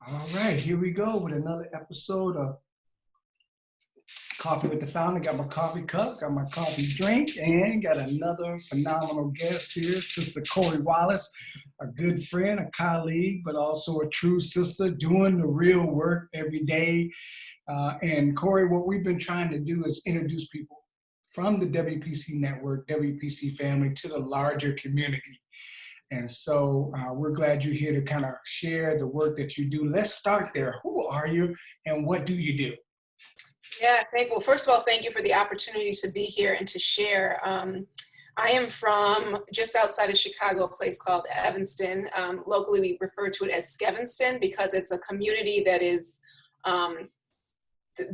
All right, here we go with another episode of Coffee with the Founder. Got my coffee cup, got my coffee drink, and got another phenomenal guest here, Sister Corrie Wallace, a good friend, a colleague, but also a true sister doing the real work every day. And Corrie, what we've been trying to do is introduce people from the WPC network, WPC family, to the larger community. And so we're glad you're here to kind of share the work that you do. Let's start there. Who are you and what do you do? Yeah, well, first of all, thank you for the opportunity to be here and to share. I am from just outside of Chicago, a place called Evanston. Locally, we refer to it as Skevinston because it's a community that is,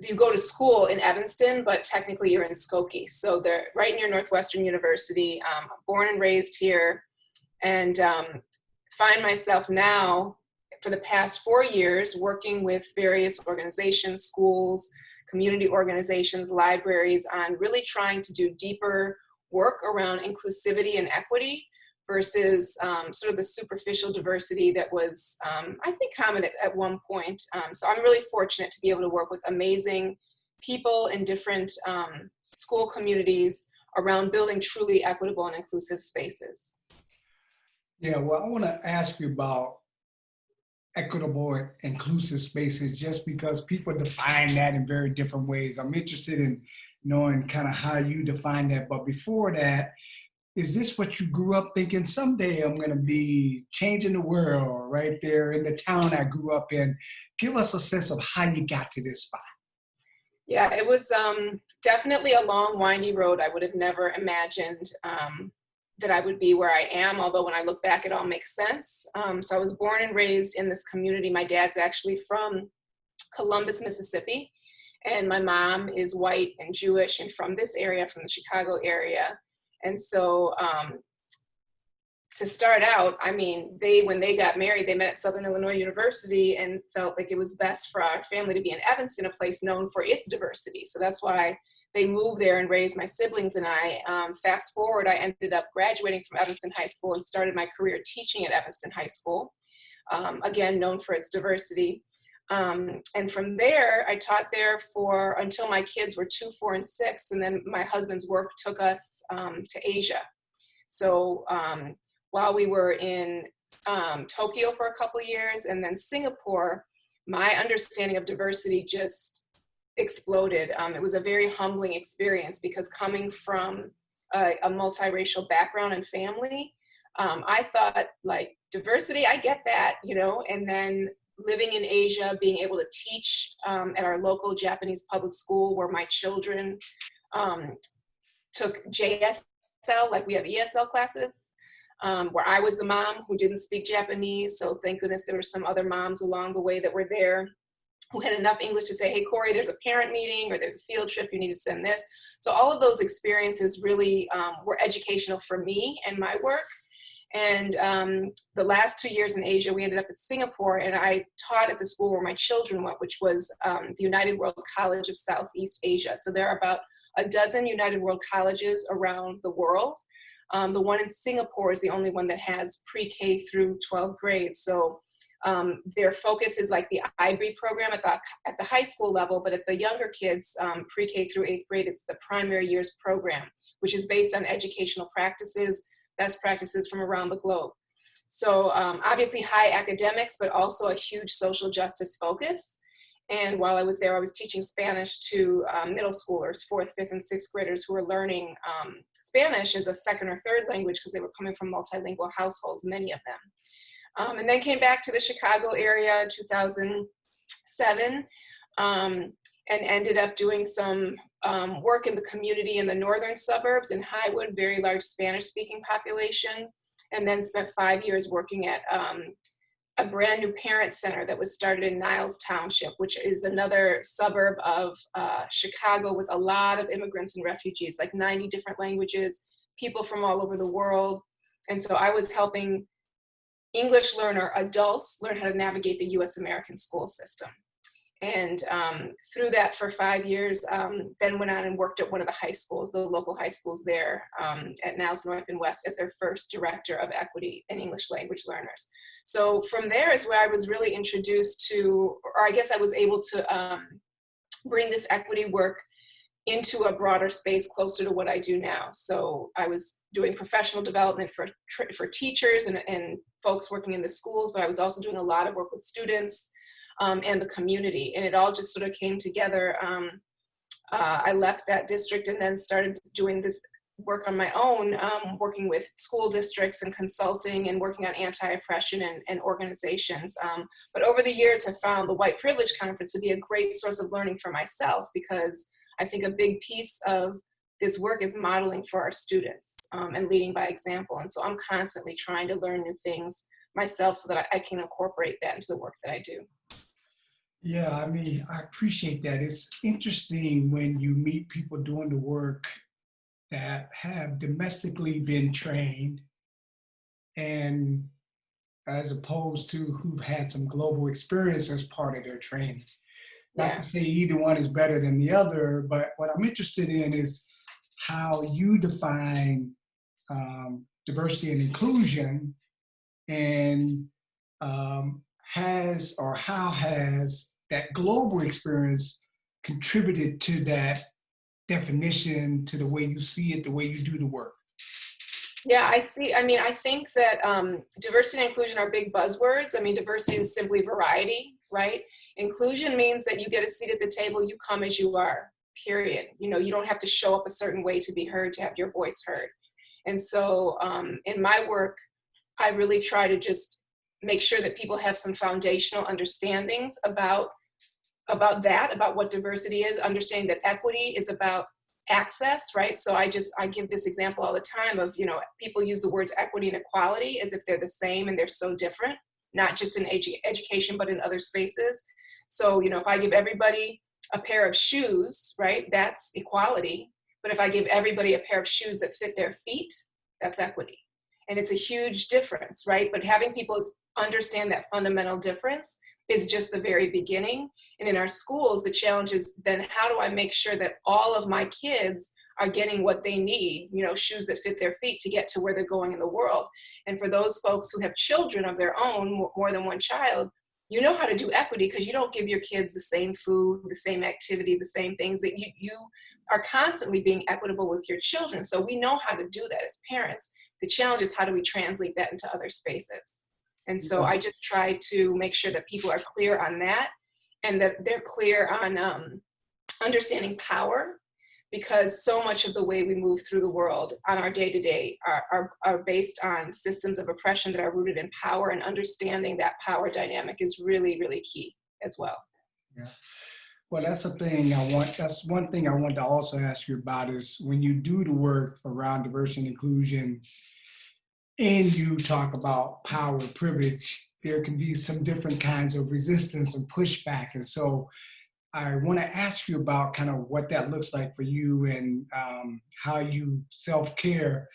you go to school in Evanston, but technically you're in Skokie. So they're right near Northwestern University, born and raised here, and find myself now for the past 4 years working with various organizations, schools, community organizations, libraries on really trying to do deeper work around inclusivity and equity versus sort of the superficial diversity that was, I think, common at one point. So I'm really fortunate to be able to work with amazing people in different school communities around building truly equitable and inclusive spaces. Yeah, well, I want to ask you about equitable and inclusive spaces just because people define that in very different ways. I'm interested in knowing kind of how you define that. But before that, is this what you grew up thinking? Someday I'm going to be changing the world right there in the town I grew up in. Give us a sense of how you got to this spot. Yeah, it was definitely a long, windy road. I would have never imagined that I would be where I am, although when I look back, it all makes sense. So I was born and raised in this community. My dad's actually from Columbus, Mississippi, and my mom is white and Jewish and from this area, from the Chicago area. And so to start out, I mean, when they got married, they met at Southern Illinois University and felt like it was best for our family to be in Evanston, a place known for its diversity. So that's why they moved there and raised my siblings and I. Fast forward, I ended up graduating from Evanston High School and started my career teaching at Evanston High School, again, known for its diversity. And from there, I taught there until my kids were 2, 4, and 6, and then my husband's work took us to Asia. So while we were in Tokyo for a couple years and then Singapore, my understanding of diversity just exploded. It was a very humbling experience because coming from a multiracial background and family, I thought, like, diversity, I get that, and then living in Asia, being able to teach at our local Japanese public school where my children took JSL, like we have ESL classes, where I was the mom who didn't speak Japanese. So thank goodness there were some other moms along the way that were there who had enough English to say, hey, Corrie, there's a parent meeting or there's a field trip, you need to send this. So all of those experiences really were educational for me and my work. And the last 2 years in Asia, we ended up at Singapore, and I taught at the school where my children went, which was the United World College of Southeast Asia. So there are about a dozen United World Colleges around the world. The one in Singapore is the only one that has pre-K through 12th grade. So their focus is like the IBRI program at the high school level, but at the younger kids, pre-K through 8th grade, it's the primary years program, which is based on educational practices, best practices from around the globe. So obviously high academics, but also a huge social justice focus. And while I was there, I was teaching Spanish to middle schoolers, 4th, 5th, and 6th graders who were learning Spanish as a second or third language because they were coming from multilingual households, many of them. And then came back to the Chicago area in 2007 and ended up doing some work in the community in the northern suburbs in Highwood, very large Spanish-speaking population, and then spent 5 years working at a brand new parent center that was started in Niles Township, which is another suburb of Chicago with a lot of immigrants and refugees, like 90 different languages, people from all over the world. And so I was helping English learner adults learn how to navigate the US American school system. And through that for 5 years, then went on and worked at one of the high schools, the local high schools there at Niles North and West as their first director of equity and English language learners. So from there is where I was really introduced to, or I guess I was able to bring this equity work into a broader space closer to what I do now. So I was doing professional development for teachers and folks working in the schools, but I was also doing a lot of work with students and the community. And it all just sort of came together. I left that district and then started doing this work on my own, working with school districts and consulting and working on anti-oppression and organizations. But over the years have found the White Privilege Conference to be a great source of learning for myself, because I think a big piece of this work is modeling for our students and leading by example. And so I'm constantly trying to learn new things myself so that I can incorporate that into the work that I do. Yeah, I mean, I appreciate that. It's interesting when you meet people doing the work that have domestically been trained, and as opposed to who've had some global experience as part of their training. Not to say either one is better than the other, but what I'm interested in is how you define diversity and inclusion, and how has that global experience contributed to that definition, to the way you see it, the way you do the work? Yeah, I see. I mean, I think that diversity and inclusion are big buzzwords. I mean, diversity is simply variety, right? Inclusion means that you get a seat at the table, you come as you are, period. You know, you don't have to show up a certain way to be heard, to have your voice heard. And so in my work, I really try to just make sure that people have some foundational understandings about what diversity is, understanding that equity is about access, right? So I give this example all the time of, you know, people use the words equity and equality as if they're the same and they're so different, not just in education, but in other spaces. So, you know, if I give everybody a pair of shoes, right, that's equality. But if I give everybody a pair of shoes that fit their feet, that's equity. And it's a huge difference, right? But having people understand that fundamental difference is just the very beginning. And in our schools, the challenge is then how do I make sure that all of my kids are getting what they need, you know, shoes that fit their feet to get to where they're going in the world. And for those folks who have children of their own, more than one child, you know how to do equity because you don't give your kids the same food, the same activities, the same things. That you are constantly being equitable with your children. So we know how to do that as parents. The challenge is how do we translate that into other spaces? And so I just try to make sure that people are clear on that, and that they're clear on understanding power, because so much of the way we move through the world on our day-to-day are based on systems of oppression that are rooted in power, and understanding that power dynamic is really, really key as well. Yeah. Well, that's one thing I wanted to also ask you about is when you do the work around diversity and inclusion, and you talk about power and privilege, there can be some different kinds of resistance and pushback. And so I want to ask you about kind of what that looks like for you, and how you self-care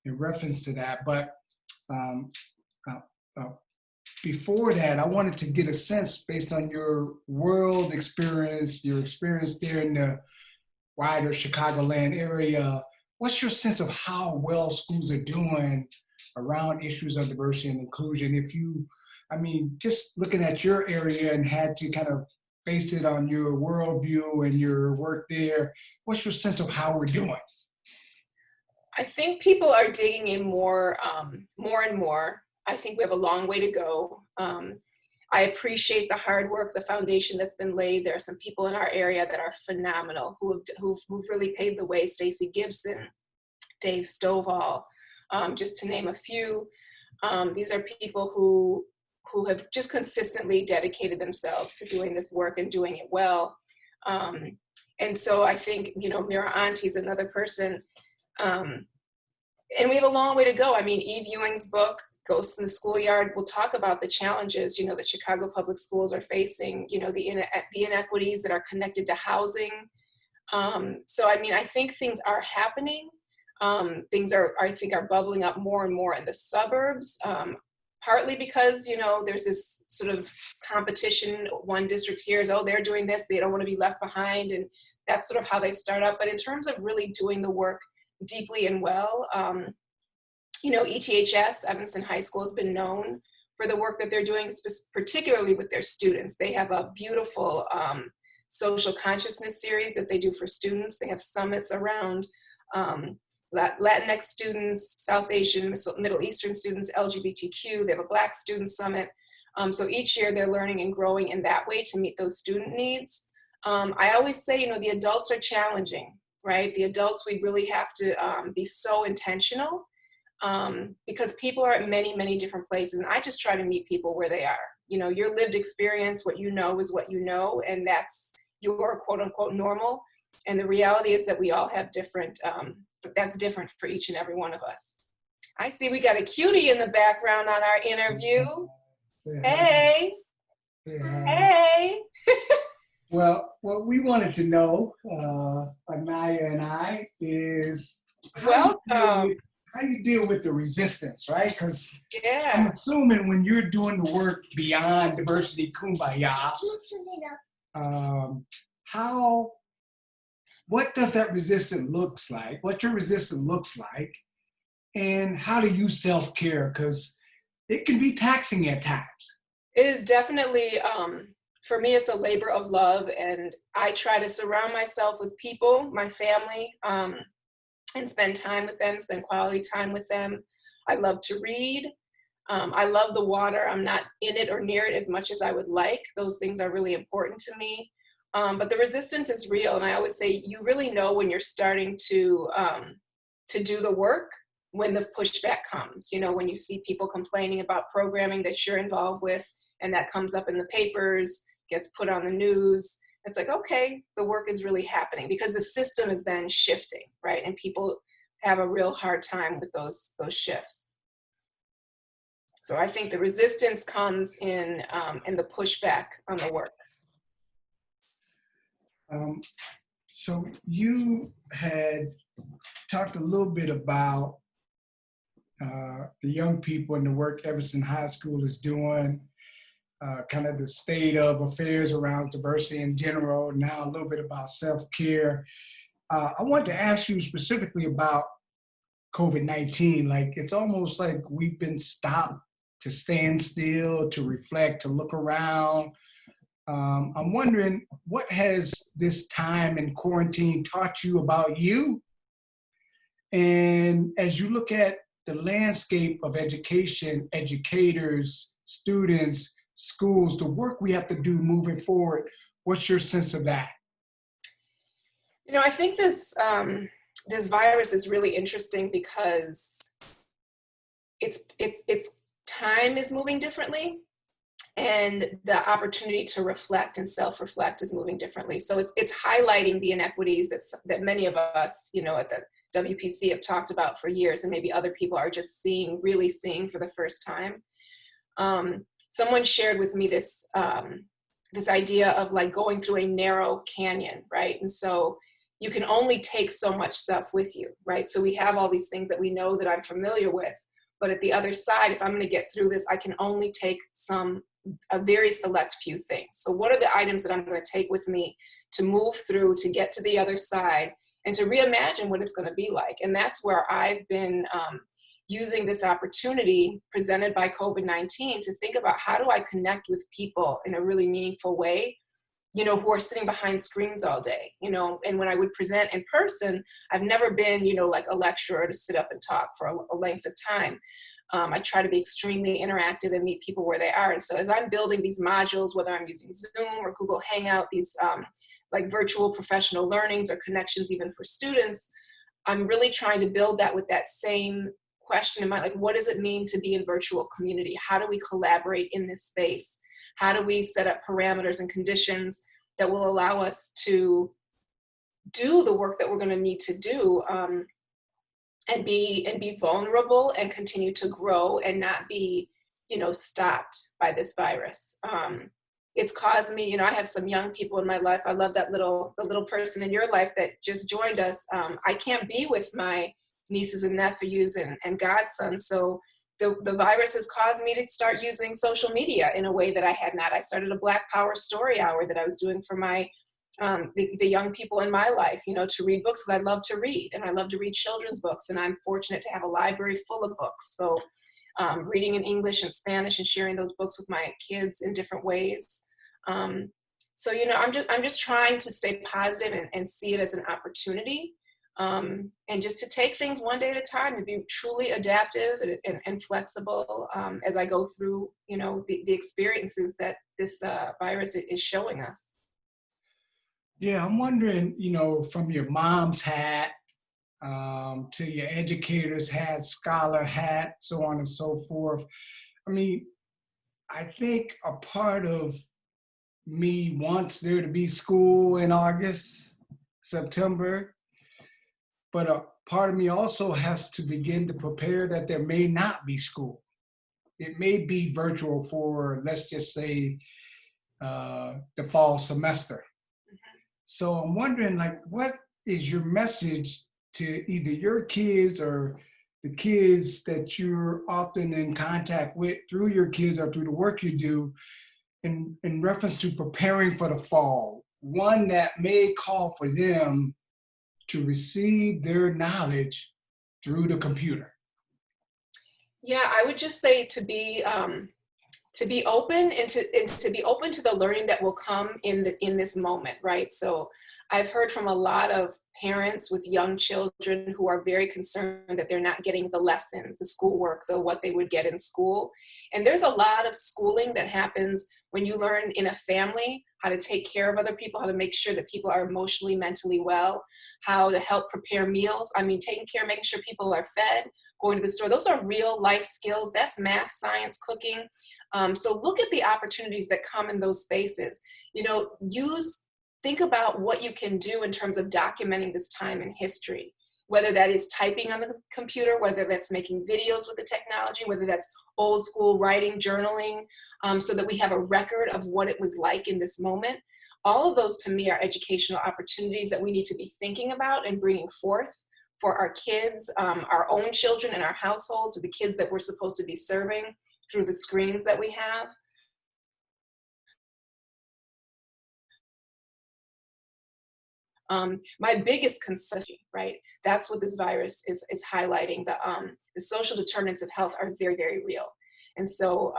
in reference to that. But before that, I wanted to get a sense, based on your world experience, your experience there in the wider Chicagoland area, what's your sense of how well schools are doing around issues of diversity and inclusion? If you, I mean, just looking at your area and had to kind of base it on your worldview and your work there, what's your sense of how we're doing? I think people are digging in more and more. I think we have a long way to go. I appreciate the hard work, the foundation that's been laid. There are some people in our area that are phenomenal who've really paved the way. Stacey Gibson, Dave Stovall, just to name a few. These are people who have just consistently dedicated themselves to doing this work and doing it well. And so I think, you know, Mira Auntie is another person. And we have a long way to go. I mean, Eve Ewing's book, Ghosts in the Schoolyard, will talk about the challenges, you know, that Chicago public schools are facing, you know, the inequities that are connected to housing. So, I mean, I think things are happening. Things I think are bubbling up more and more in the suburbs, partly because, you know, there's this sort of competition. One district hears, oh, they're doing this, they don't want to be left behind. And that's sort of how they start up. But in terms of really doing the work deeply and well, you know, ETHS, Evanston High School, has been known for the work that they're doing, particularly with their students. They have a beautiful social consciousness series that they do for students. They have summits around Latinx students, South Asian, Middle Eastern students, LGBTQ. They have a Black student summit. So each year they're learning and growing in that way to meet those student needs. I always say, the adults are challenging, right? The adults, we really have to be so intentional because people are at many, many different places. And I just try to meet people where they are. Your lived experience, what you know is what you know, and that's your quote unquote normal. And the reality is that we all have different, that's different for each and every one of us. I see we got a cutie in the background on our interview. Hey. Hey. Well, what we wanted to know, Anaya and I, is welcome. How you deal with the resistance, right? Because yeah. I'm assuming when you're doing the work beyond diversity kumbaya, what does that resistance looks like? What your resistance looks like, and how do you self-care? Because it can be taxing at times. It is definitely, for me, it's a labor of love, and I try to surround myself with people, my family, and spend time with them, spend quality time with them. I love to read. I love the water. I'm not in it or near it as much as I would like. Those things are really important to me. But the resistance is real. And I always say, you really know when you're starting to do the work when the pushback comes. When you see people complaining about programming that you're involved with, and that comes up in the papers, gets put on the news. It's like, okay, the work is really happening because the system is then shifting, right? And people have a real hard time with those shifts. So I think the resistance comes in the pushback on the work. So you had talked a little bit about the young people and the work Everson High School is doing, kind of the state of affairs around diversity in general, now a little bit about self-care. I wanted to ask you specifically about COVID-19. Like, it's almost like we've been stopped to stand still, to reflect, to look around. I'm wondering, what has this time in quarantine taught you about you? And as you look at the landscape of education, educators, students, schools, the work we have to do moving forward, what's your sense of that? I think this virus is really interesting because it's time is moving differently, and the opportunity to reflect and self-reflect is moving differently. So it's highlighting the inequities that many of us, at the WPC have talked about for years, and maybe other people are just really seeing for the first time. Someone shared with me this idea of like going through a narrow canyon, right? And so you can only take so much stuff with you, right? So we have all these things that we know that I'm familiar with, but at the other side, if I'm going to get through this, I can only take a very select few things. So what are the items that I'm going to take with me to move through, to get to the other side, and to reimagine what it's going to be like? And that's where I've been using this opportunity presented by COVID-19 to think about, how do I connect with people in a really meaningful way, who are sitting behind screens all day, and when I would present in person, I've never been, like a lecturer to sit up and talk for a length of time. I try to be extremely interactive and meet people where they are. And so as I'm building these modules, whether I'm using Zoom or Google Hangout, these like virtual professional learnings or connections even for students, I'm really trying to build that with that same question in mind, like, what does it mean to be in virtual community? How do we collaborate in this space? How do we set up parameters and conditions that will allow us to do the work that we're going to need to do, and be vulnerable and continue to grow and not be, stopped by this virus. It's caused me, I have some young people in my life. I love the little person in your life that just joined us. I can't be with my nieces and nephews and godsons. So the virus has caused me to start using social media in a way that I had not. I started a Black Power story hour that I was doing for my the young people in my life, to read books, because I love to read, and I love to read children's books, and I'm fortunate to have a library full of books. So reading in English and Spanish and sharing those books with my kids in different ways. So, I'm just trying to stay positive and see it as an opportunity, and just to take things one day at a time and be truly adaptive and flexible as I go through, the experiences that this virus is showing us. Yeah, I'm wondering, from your mom's hat to your educator's hat, scholar hat, so on and so forth. I mean, I think a part of me wants there to be school in August, September, but a part of me also has to begin to prepare that there may not be school. It may be virtual for, let's just say, the fall semester. So I'm wondering, like, what is your message to either your kids or the kids that you're often in contact with through your kids or through the work you do in reference to preparing for the fall? One that may call for them to receive their knowledge through the computer. Yeah, I would just say to be open and to be open to the learning that will come in this moment, right? So I've heard from a lot of parents with young children who are very concerned that they're not getting the lessons, the schoolwork, what they would get in school. And there's a lot of schooling that happens when you learn in a family how to take care of other people, how to make sure that people are emotionally, mentally well, how to help prepare meals. I mean, taking care, making sure people are fed, going to the store. Those are real life skills. That's math, science, cooking. So look at the opportunities that come in those spaces. Think about what you can do in terms of documenting this time in history, whether that is typing on the computer, whether that's making videos with the technology, whether that's old school writing, journaling, so that we have a record of what it was like in this moment. All of those to me are educational opportunities that we need to be thinking about and bringing forth for our kids, our own children in our households, or the kids that we're supposed to be serving through the screens that we have. My biggest concern, right? That's what this virus is highlighting. The social determinants of health are very, very real. And so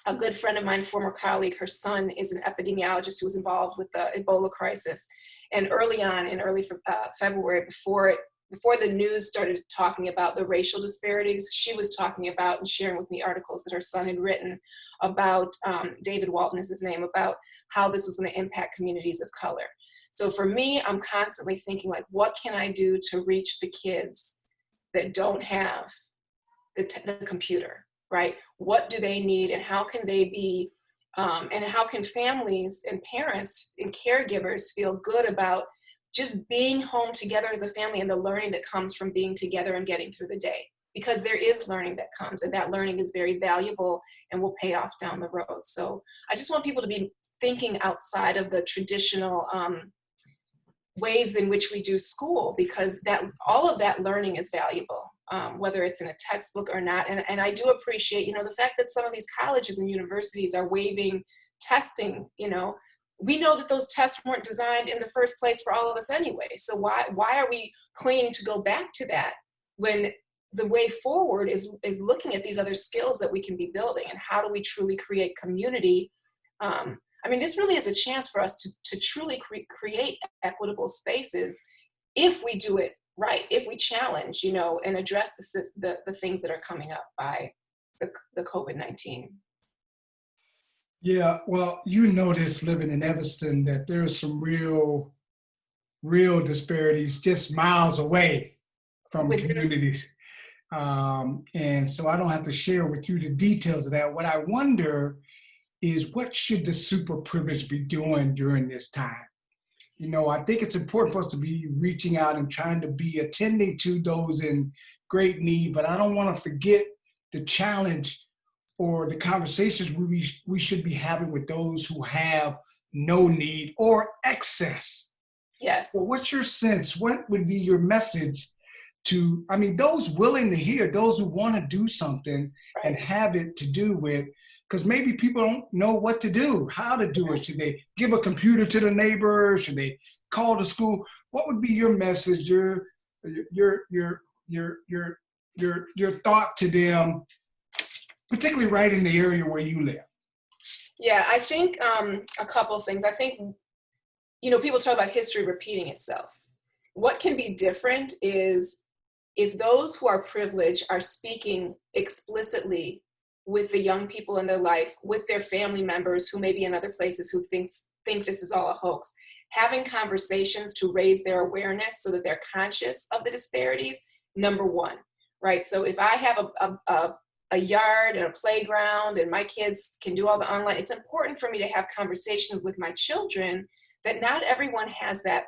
a good friend of mine, former colleague, her son is an epidemiologist who was involved with the Ebola crisis. And early on, in early February, before the news started talking about the racial disparities, she was talking about and sharing with me articles that her son had written about, David Walton is his name, about how this was going to impact communities of color. So for me, I'm constantly thinking, like, what can I do to reach the kids that don't have the computer, right? What do they need, and how can they be, and how can families and parents and caregivers feel good about just being home together as a family and the learning that comes from being together and getting through the day? Because there is learning that comes, and that learning is very valuable and will pay off down the road. So I just want people to be thinking outside of the traditional ways in which we do school, because that all of that learning is valuable, whether it's in a textbook or not. And I do appreciate, the fact that some of these colleges and universities are waiving testing. We know that those tests weren't designed in the first place for all of us anyway. So why are we clinging to go back to that when the way forward is looking at these other skills that we can be building, and how do we truly create community? This really is a chance for us to truly create equitable spaces if we do it right, if we challenge, and address the things that are coming up by the COVID-19. Yeah, well, this living in Evanston, that there are some real disparities just miles away from communities. And so I don't have to share with you the details of that. What I wonder is, what should the super privileged be doing during this time? I think it's important for us to be reaching out and trying to be attending to those in great need, but I don't want to forget the challenge or the conversations we should be having with those who have no need or excess. Yes. So what's your sense? What would be your message to, those willing to hear, those who want to do something and have it to do with, because maybe people don't know what to do, how to do it. Should they give a computer to the neighbor? Should they call the school? What would be your message, your thought to them particularly right in the area where you live? Yeah, I think a couple of things. I think, people talk about history repeating itself. What can be different is if those who are privileged are speaking explicitly with the young people in their life, with their family members who may be in other places who think this is all a hoax, having conversations to raise their awareness so that they're conscious of the disparities, number one, right? So if I have a yard and a playground and my kids can do all the online, it's important for me to have conversations with my children that not everyone has that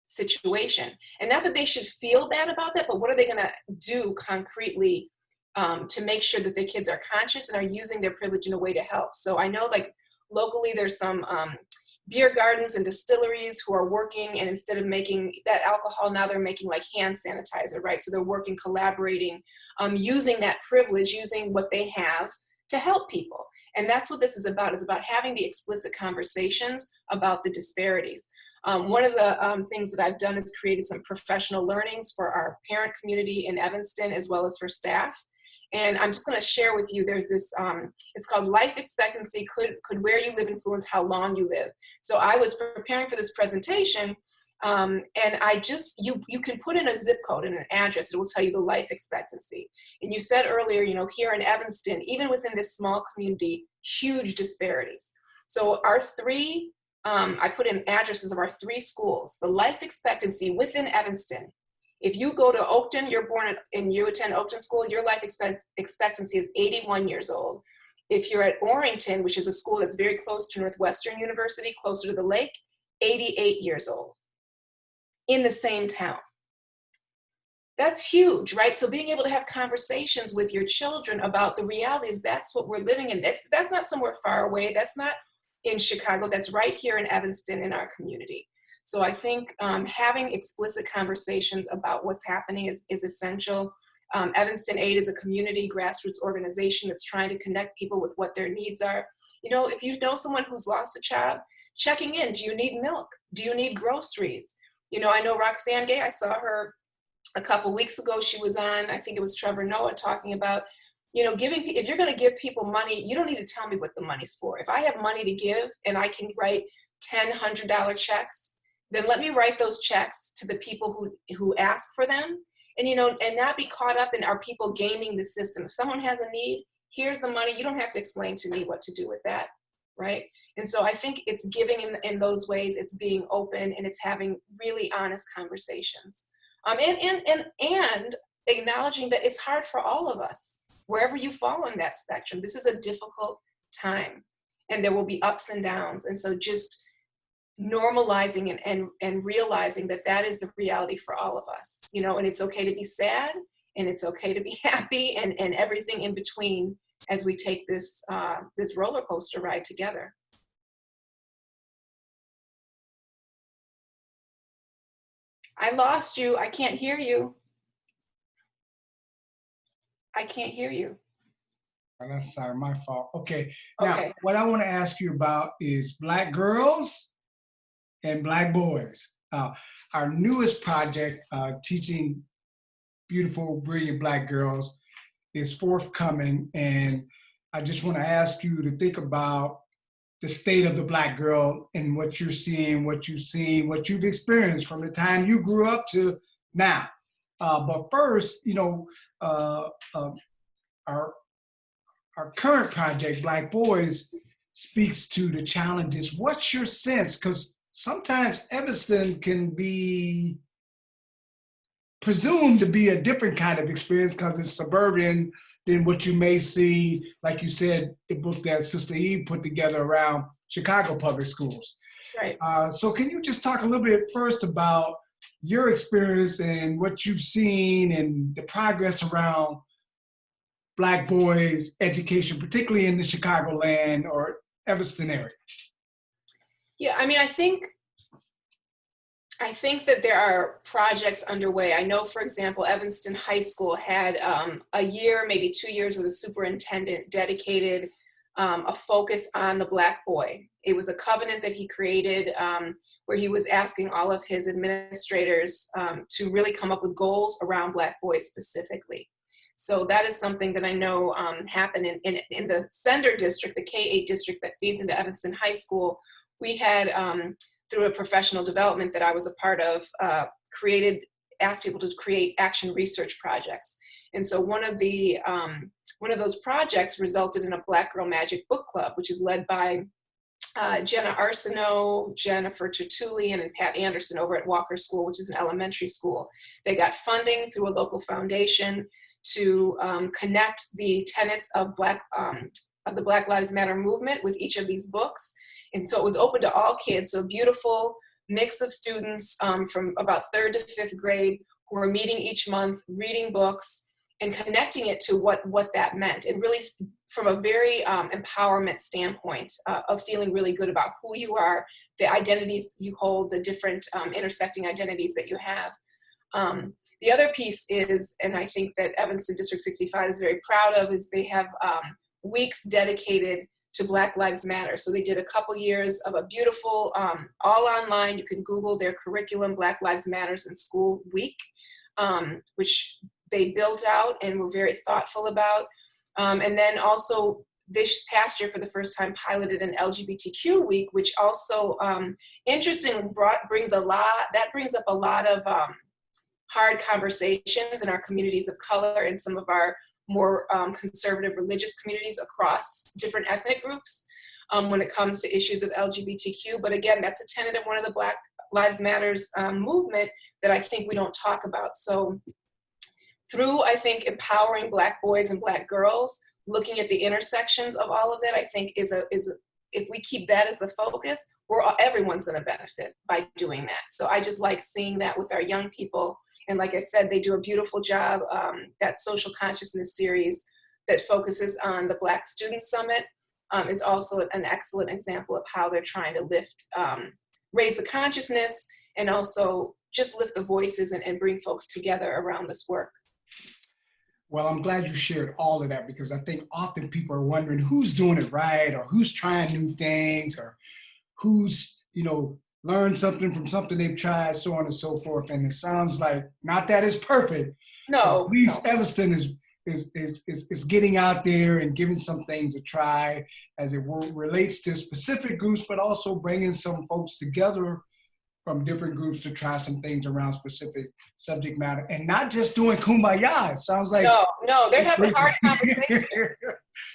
situation. And not that they should feel bad about that, but what are they going to do concretely to make sure that their kids are conscious and are using their privilege in a way to help? So I know like locally there's some beer gardens and distilleries who are working, and instead of making that alcohol, now they're making like hand sanitizer, right? So they're working, collaborating, using that privilege, using what they have to help people. And that's what this is about. It's about having the explicit conversations about the disparities. One of the things that I've done is created some professional learnings for our parent community in Evanston, as well as for staff. And I'm just going to share with you, there's this, it's called Life Expectancy, could where you live influence how long you live? So I was preparing for this presentation, and you can put in a zip code and an address, it will tell you the life expectancy. And you said earlier, here in Evanston, even within this small community, huge disparities. So our three, I put in addresses of our three schools, the life expectancy within Evanston. If you go to Oakton, you're born and you attend Oakton School, your life expectancy is 81 years old. If you're at Orrington, which is a school that's very close to Northwestern University, closer to the lake, 88 years old in the same town. That's huge, right? So being able to have conversations with your children about the realities, that's what we're living in. That's not somewhere far away. That's not in Chicago. That's right here in Evanston in our community. So I think having explicit conversations about what's happening is essential. Evanston Aid is a community grassroots organization that's trying to connect people with what their needs are. If you know someone who's lost a child, checking in, do you need milk? Do you need groceries? I know Roxanne Gay, I saw her a couple weeks ago. She was on, I think it was Trevor Noah, talking about, if you're going to give people money, you don't need to tell me what the money's for. If I have money to give and I can write $10, $100 checks, then let me write those checks to the people who ask for them, and not be caught up in, are people gaming the system? If someone has a need, here's the money. You don't have to explain to me what to do with that, right? And so I think it's giving in those ways, it's being open, and it's having really honest conversations. And acknowledging that it's hard for all of us, wherever you fall on that spectrum. This is a difficult time, and there will be ups and downs. And so just normalizing and realizing that is the reality for all of us, and it's okay to be sad, and it's okay to be happy, and everything in between as we take this roller coaster ride together. I lost you. I can't hear you. I can't hear you. Oh, that's sorry, my fault. Okay. Now, what I want to ask you about is Black girls and Black boys. Our newest project, teaching beautiful, brilliant Black girls, is forthcoming. And I just want to ask you to think about the state of the Black girl and what you're seeing, what you've seen, what you've experienced from the time you grew up to now. But first, our current project, Black Boys, speaks to the challenges. What's your sense? Because sometimes Evanston can be presumed to be a different kind of experience because it's suburban than what you may see, like you said, the book that Sister Eve put together around Chicago public schools. Right. So can you just talk a little bit first about your experience and what you've seen and the progress around Black boys' education, particularly in the Chicagoland or Evanston area? Yeah, I mean, I think that there are projects underway. I know, for example, Evanston High School had a year, maybe 2 years, where the superintendent dedicated a focus on the Black boy. It was a covenant that he created where he was asking all of his administrators to really come up with goals around Black boys specifically. So that is something that I know happened in the Sender district, the K-8 district that feeds into Evanston High School. We had, through a professional development that I was a part of, asked people to create action research projects. And so one of those projects resulted in a Black Girl Magic book club, which is led by Jenna Arsenault, Jennifer Tertullian, and Pat Anderson over at Walker School, which is an elementary school. They got funding through a local foundation to connect the tenets of the Black Lives Matter movement with each of these books. And so it was open to all kids, so a beautiful mix of students from about 3rd to 5th grade who were meeting each month, reading books, and connecting it to what that meant. And really from a very empowerment standpoint of feeling really good about who you are, the identities you hold, the different intersecting identities that you have. The other piece is, and I think that Evanston District 65 is very proud of, is they have weeks dedicated to Black Lives Matter. So they did a couple years of a beautiful, all online, you can Google their curriculum, Black Lives Matters in School Week, which they built out and were very thoughtful about. And then also this past year, for the first time, piloted an LGBTQ week, which also interestingly brings up a lot of hard conversations in our communities of color and some of our more conservative religious communities across different ethnic groups when it comes to issues of LGBTQ. But again, that's a tenet of one of the Black Lives Matters movement that I think we don't talk about. So through, I think, empowering Black boys and Black girls, looking at the intersections of all of that, I think if we keep that as the focus, everyone's going to benefit by doing that. So I just like seeing that with our young people. And like I said, they do a beautiful job. That social consciousness series that focuses on the Black Student Summit is also an excellent example of how they're trying to raise the consciousness and also just lift the voices and bring folks together around this work. Well, I'm glad you shared all of that, because I think often people are wondering who's doing it right, or who's trying new things, or who's, learned something from something they've tried, so on and so forth. And it sounds like, not that it's perfect. No. At least Evanston is getting out there and giving some things a try as it relates to specific groups, but also bringing some folks together from different groups to try some things around specific subject matter, and not just doing kumbaya. It sounds like no, they're having hard conversations.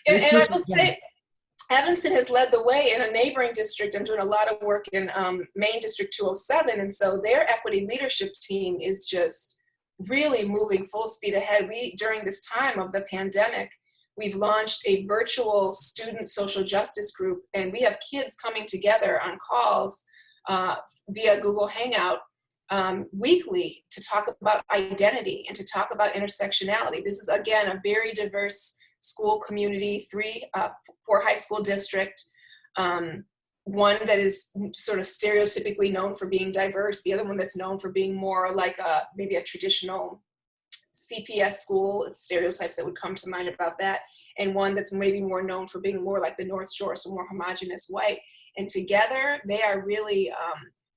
and I will say, Evanston has led the way in a neighboring district. I'm doing a lot of work in Maine District 207, and so their equity leadership team is just really moving full speed ahead. During this time of the pandemic, we've launched a virtual student social justice group, and we have kids coming together on calls via Google Hangout weekly to talk about identity and to talk about intersectionality. This is, again, a very diverse school community, 4 high school district, one that is sort of stereotypically known for being diverse, the other one that's known for being more like maybe a traditional CPS school. It's stereotypes that would come to mind about that, and one that's maybe more known for being more like the North Shore, so more homogenous white. And together, they are really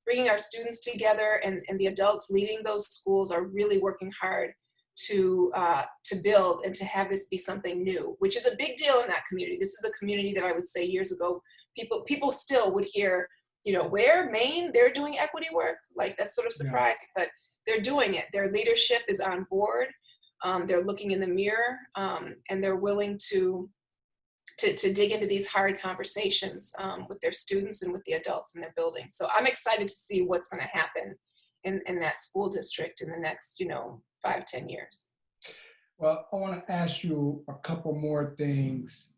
bringing our students together, and the adults leading those schools are really working hard to build and to have this be something new, which is a big deal in that community. This is a community that I would say years ago, people still would hear, where Maine, they're doing equity work. Like, that's sort of surprising, but they're doing it. Their leadership is on board. They're looking in the mirror, and they're willing to dig into these hard conversations with their students and with the adults in their building. So I'm excited to see what's going to happen in that school district in the next, 5-10 years. Well, I want to ask you a couple more things.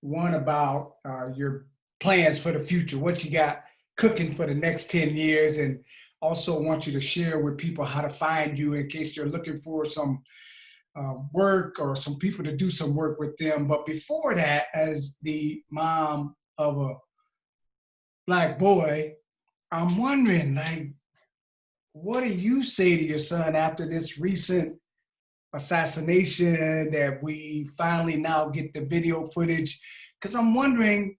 One about your plans for the future, what you got cooking for the next 10 years, and also want you to share with people how to find you in case you're looking for some work or some people to do some work with them. But before that, as the mom of a Black boy, I'm wondering, what do you say to your son after this recent assassination that we finally now get the video footage? Because I'm wondering,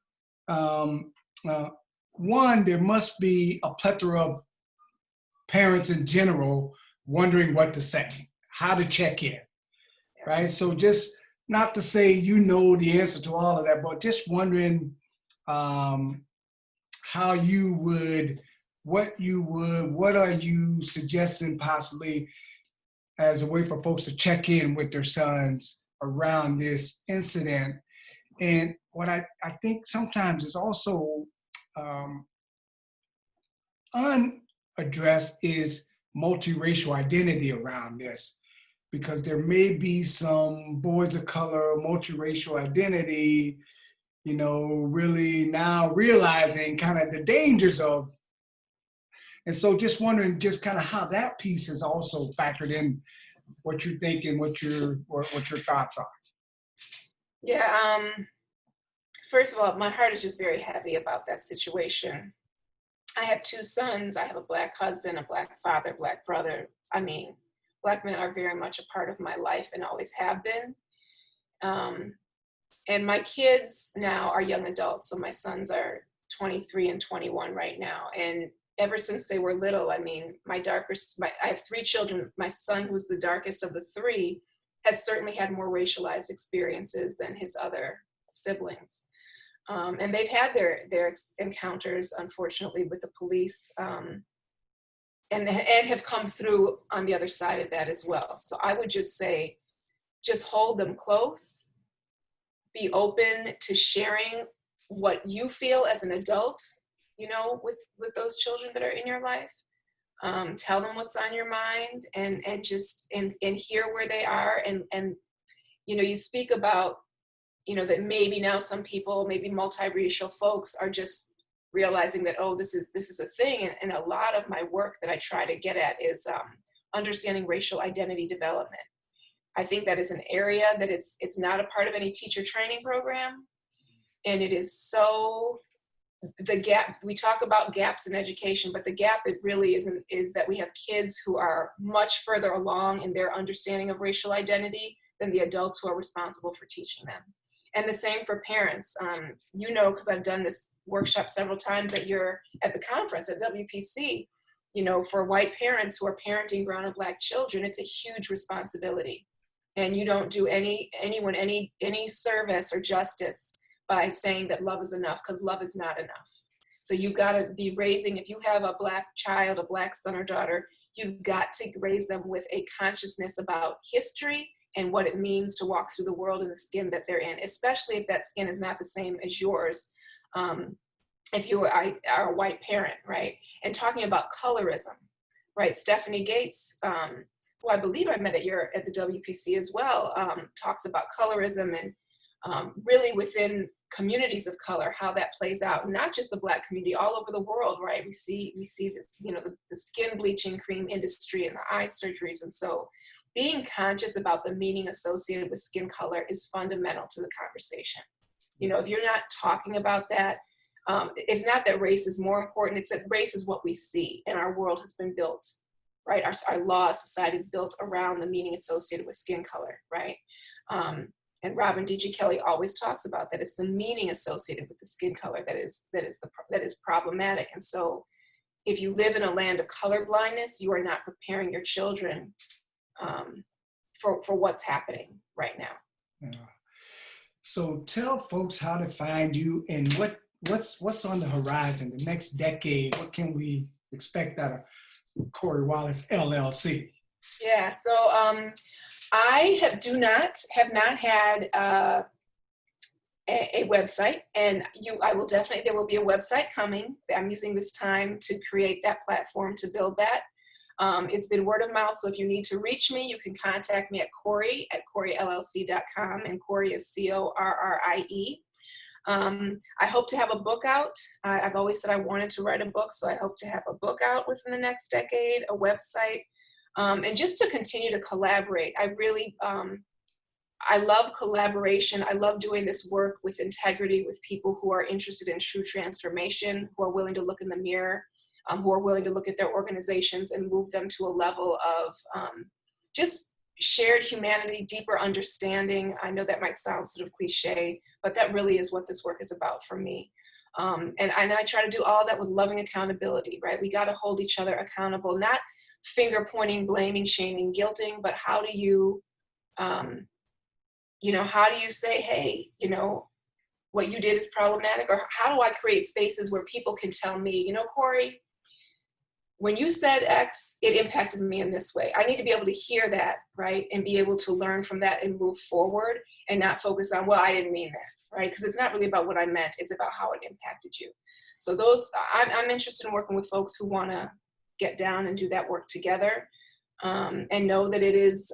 one, there must be a plethora of parents in general wondering what to say, how to check in. right? So just not to say you know the answer to all of that, but just wondering how you would, what are you suggesting possibly as a way for folks to check in with their sons around this incident? And what I think sometimes is also um, unaddressed is multiracial identity around this, because there may be some boys of color, multiracial identity, really now realizing kind of the dangers of. And so just wondering just kind of how that piece is also factored in what you're thinking, what your thoughts are. Yeah, first of all, my heart is just very heavy about that situation. I have two sons. I have a Black husband, a Black father, Black brother. I mean, Black men are very much a part of my life and always have been. And my kids now are young adults. So my sons are 23 and 21 right now. And ever since they were little, I mean, I have three children. My son, who's the darkest of the three, has certainly had more racialized experiences than his other siblings. And they've had their encounters, unfortunately, with the police, and have come through on the other side of that as well. So I would just say, just hold them close, be open to sharing what you feel as an adult, with those children that are in your life. Tell them what's on your mind, and hear where they are. And you speak about, that maybe now some people, maybe multiracial folks, are just realizing that, oh, this is a thing. And a lot of my work that I try to get at is understanding racial identity development. I think that is an area that it's not a part of any teacher training program. And it is so, the gap, we talk about gaps in education, but the gap it really is that we have kids who are much further along in their understanding of racial identity than the adults who are responsible for teaching them. And the same for parents. Because I've done this workshop several times at the conference at WPC, for white parents who are parenting brown and Black children, it's a huge responsibility. And you don't do anyone any service or justice by saying that love is enough, because love is not enough. So you've got to be raising, if you have a Black child, a Black son or daughter, you've got to raise them with a consciousness about history and what it means to walk through the world in the skin that they're in, especially if that skin is not the same as yours. If you are a white parent, right? And talking about colorism, right? Stephanie Gates, who I believe I met at the WPC as well, talks about colorism and really within communities of color, how that plays out, not just the Black community, all over the world, right? We see this, the skin bleaching cream industry and the eye surgeries. And so being conscious about the meaning associated with skin color is fundamental to the conversation. If you're not talking about that, it's not that race is more important, it's that race is what we see, and our world has been built, right? Our law, society is built around the meaning associated with skin color, right? And Robin D.G. Kelley always talks about that. It's the meaning associated with the skin color that is problematic. And so if you live in a land of color blindness, you are not preparing your children for what's happening right now. Yeah. So tell folks how to find you and what's on the horizon, the next decade. What can we expect out of Corrie Wallace LLC? Yeah, so I have not had a website, and there will be a website coming. I'm using this time to create that platform, to build that. It's been word of mouth, so if you need to reach me, you can contact me at Corrie at CorrieLLC.com, and Corrie is Corrie. I hope to have a book out. I've always said I wanted to write a book, so I hope to have a book out within the next decade, a website, and just to continue to collaborate. I love collaboration. I love doing this work with integrity, with people who are interested in true transformation, who are willing to look in the mirror, who are willing to look at their organizations and move them to a level of just shared humanity, deeper understanding. I know that might sound sort of cliche, but that really is what this work is about for me. And I try to do all that with loving accountability, right? We got to hold each other accountable, not finger pointing, blaming, shaming, guilting, but how do you how do you say, hey, what you did is problematic? Or how do I create spaces where people can tell me, Corrie, when you said X, it impacted me in this way. I need to be able to hear that, right? And be able to learn from that and move forward and not focus on, well, I didn't mean that, right? Because it's not really about what I meant. It's about how it impacted you. So I'm interested in working with folks who want to get down and do that work together, and know that it's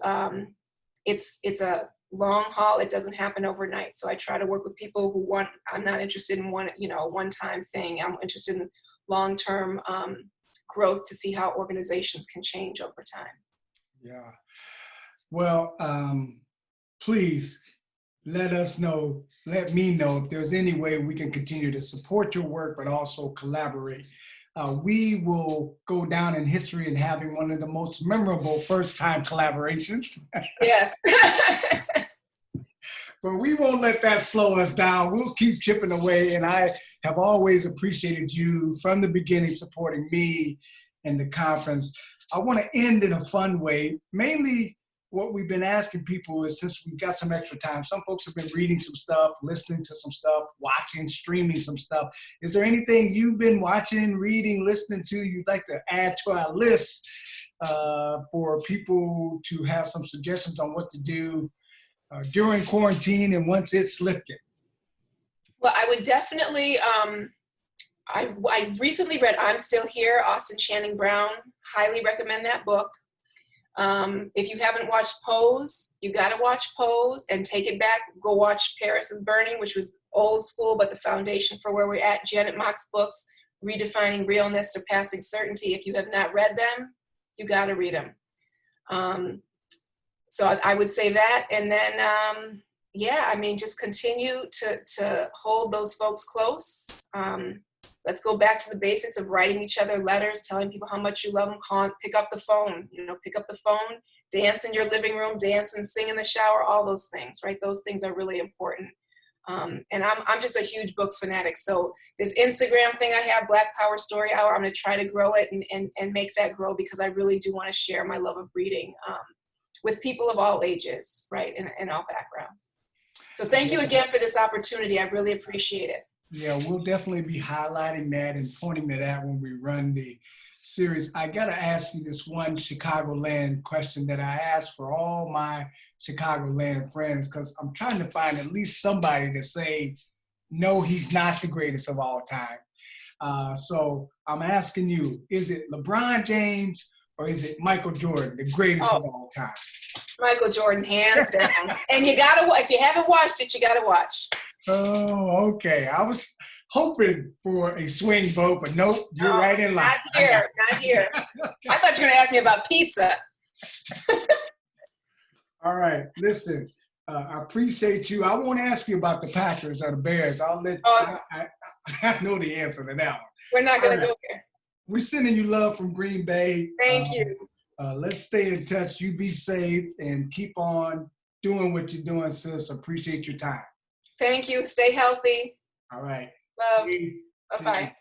a long haul. It doesn't happen overnight. So I try to work with people I'm not interested in one-time thing. I'm interested in long-term growth to see how organizations can change over time. Yeah. Well, please let me know if there's any way we can continue to support your work, but also collaborate. We will go down in history and having one of the most memorable first-time collaborations. Yes. But we won't let that slow us down. We'll keep chipping away. And I have always appreciated you from the beginning supporting me and the conference. I want to end in a fun way. Mainly what we've been asking people is, since we've got some extra time, some folks have been reading some stuff, listening to some stuff, watching, streaming some stuff. Is there anything you've been watching, reading, listening to you'd like to add to our list for people to have some suggestions on what to do during quarantine and once it's lifted? Well, I would definitely, I recently read I'm Still Here, Austin Channing Brown. Highly recommend that book. If you haven't watched Pose, you got to watch Pose and take it back. Go watch Paris is Burning, which was old school, but the foundation for where we're at. Janet Mock's books, Redefining Realness, Surpassing Certainty. If you have not read them, you got to read them. So I would say that. And then, just continue to hold those folks close. Let's go back to the basics of writing each other letters, telling people how much you love them. Pick up the phone, dance in your living room, dance and sing in the shower, all those things, right? Those things are really important. And I'm just a huge book fanatic. So this Instagram thing I have, Black Power Story Hour, I'm going to try to grow it and make that grow, because I really do want to share my love of reading with people of all ages, right, and all backgrounds. So thank you again for this opportunity. I really appreciate it. Yeah, we'll definitely be highlighting that and pointing to that when we run the series. I got to ask you this one Chicagoland question that I asked for all my Chicagoland friends, because I'm trying to find at least somebody to say, no, he's not the greatest of all time. So I'm asking you, is it LeBron James or is it Michael Jordan, the greatest of all time? Michael Jordan, hands down. And you got to, if you haven't watched it, you got to watch. Oh, okay. I was hoping for a swing vote, but nope, you're right in line. Not here. Okay. I thought you were going to ask me about pizza. All right, listen, I appreciate you. I won't ask you about the Packers or the Bears. I'll let I know the answer to that one. We're not going to go here. We're sending you love from Green Bay. Thank you. Let's stay in touch. You be safe and keep on doing what you're doing, sis. Appreciate your time. Thank you. Stay healthy. All right. Love. Bye-bye.